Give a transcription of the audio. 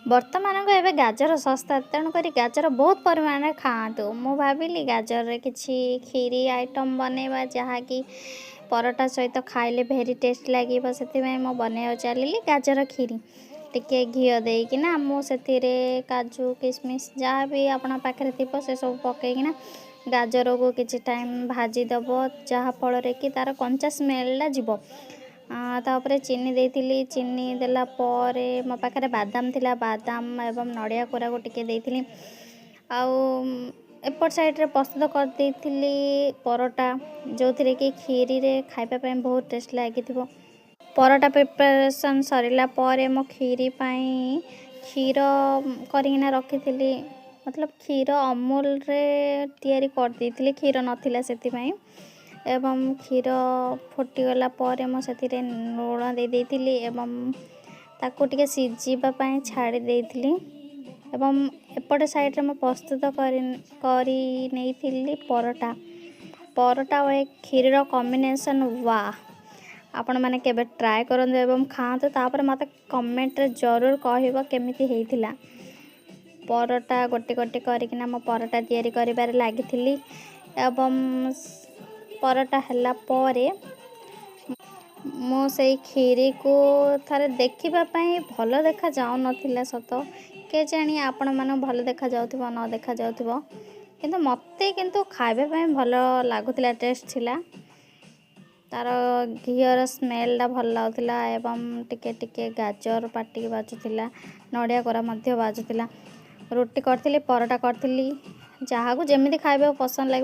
ବର୍ତ୍ତମାନ ଏବେ ଗାଜର ଶସ୍ତା, ତେଣୁକରି ଗାଜର ବହୁତ ପରିମାଣରେ ଖାଆନ୍ତୁ। ମୁଁ ଭାବିଲି ଗାଜରରେ କିଛି କ୍ଷୀରି ଆଇଟମ୍ ବନେଇବା, ଯାହାକି ପରଟା ସହିତ ଖାଇଲେ ଭେରି ଟେଷ୍ଟ ଲାଗିବ। ସେଥିପାଇଁ ମୁଁ ବନେଇବାକୁ ଚାଲିଲି ଗାଜର କ୍ଷୀରି। ଟିକେ ଘିଅ ଦେଇକିନା ମୁଁ ସେଥିରେ କାଜୁ କିସମିସ୍ ଯାହା ବି ଆପଣଙ୍କ ପାଖରେ ଥିବ ସେସବୁ ପକାଇକିନା ଗାଜରକୁ କିଛି ଟାଇମ୍ ଭାଜିଦେବ, ଯାହାଫଳରେ କି ତା'ର କଞ୍ଚା ସ୍ମେଲ୍ଟା ଯିବ। ତାପରେ ଚିନି ଦେଇଥିଲି। ଚିନି ଦେଲା ପରେ ମୋ ପାଖରେ ବାଦାମ ଥିଲା, ବାଦାମ ଏବଂ ନଡ଼ିଆ କୋରାକୁ ଟିକେ ଦେଇଥିଲି। ଆଉ ଏପଟ ସାଇଡ଼୍ରେ ପ୍ରସ୍ତୁତ କରିଦେଇଥିଲି ପରଟା, ଯେଉଁଥିରେ କି କ୍ଷୀରିରେ ଖାଇବା ପାଇଁ ବହୁତ ଟେଷ୍ଟ ଲାଗିଥିବ। ପରଟା ପ୍ରିପାରେସନ୍ ସରିଲା ପରେ ମୋ କ୍ଷୀରି ପାଇଁ କ୍ଷୀର କରିକିନା ରଖିଥିଲି, ମତଲବ କ୍ଷୀର ଅମୁଲରେ ତିଆରି କରିଦେଇଥିଲି, କ୍ଷୀର ନଥିଲା ସେଥିପାଇଁ। ଏବଂ କ୍ଷୀର ଫୁଟିଗଲା ପରେ ମୁଁ ସେଥିରେ ଲୁଣ ଦେଇଥିଲି ଏବଂ ତାକୁ ଟିକେ ସିଝିବା ପାଇଁ ଛାଡ଼ି ଦେଇଥିଲି। ଏବଂ ଏପଟେ ସାଇଡ଼୍ରେ ମୁଁ ପ୍ରସ୍ତୁତ କରି ନେଇଥିଲି ପରଟା। ପରଟା ଓ କ୍ଷୀରିର କମ୍ବିନେସନ୍ ଆପଣମାନେ କେବେ ଟ୍ରାଏ କରନ୍ତୁ ଏବଂ ଖାଆନ୍ତୁ, ତାପରେ ମୋତେ କମେଣ୍ଟରେ ଜରୁର କହିବ କେମିତି ହେଇଥିଲା। ପରଟା ଗୋଟି ଗୋଟି କରିକିନା ମୁଁ ପରଟା ତିଆରି କରିବାରେ ଲାଗିଥିଲି ଏବଂ ପରଟା ହେଲା ପରେ ମୁଁ ସେଇ କ୍ଷୀରିକୁ ଥରେ ଦେଖିବା ପାଇଁ ଭଲ ଦେଖାଯାଉନଥିଲା ସତ, କେଜାଣି ଆପଣମାନଙ୍କୁ ଭଲ ଦେଖାଯାଉଥିବ ନ ଦେଖାଯାଉଥିବ, କିନ୍ତୁ ମୋତେ ଖାଇବା ପାଇଁ ଭଲ ଲାଗୁଥିଲା, ଟେଷ୍ଟ ଥିଲା। ତା'ର ଘିଅର ସ୍ମେଲ୍ଟା ଭଲ ଲାଗୁଥିଲା ଏବଂ ଟିକେ ଟିକେ ଗାଜର ପାଟିକି ବାଜୁଥିଲା, ନଡ଼ିଆ କୋରା ମଧ୍ୟ ବାଜୁଥିଲା। ରୁଟି କରିଥିଲି, ପରଟା କରିଥିଲି, ଯାହାକୁ ଯେମିତି ଖାଇବାକୁ ପସନ୍ଦ ଲାଗିବ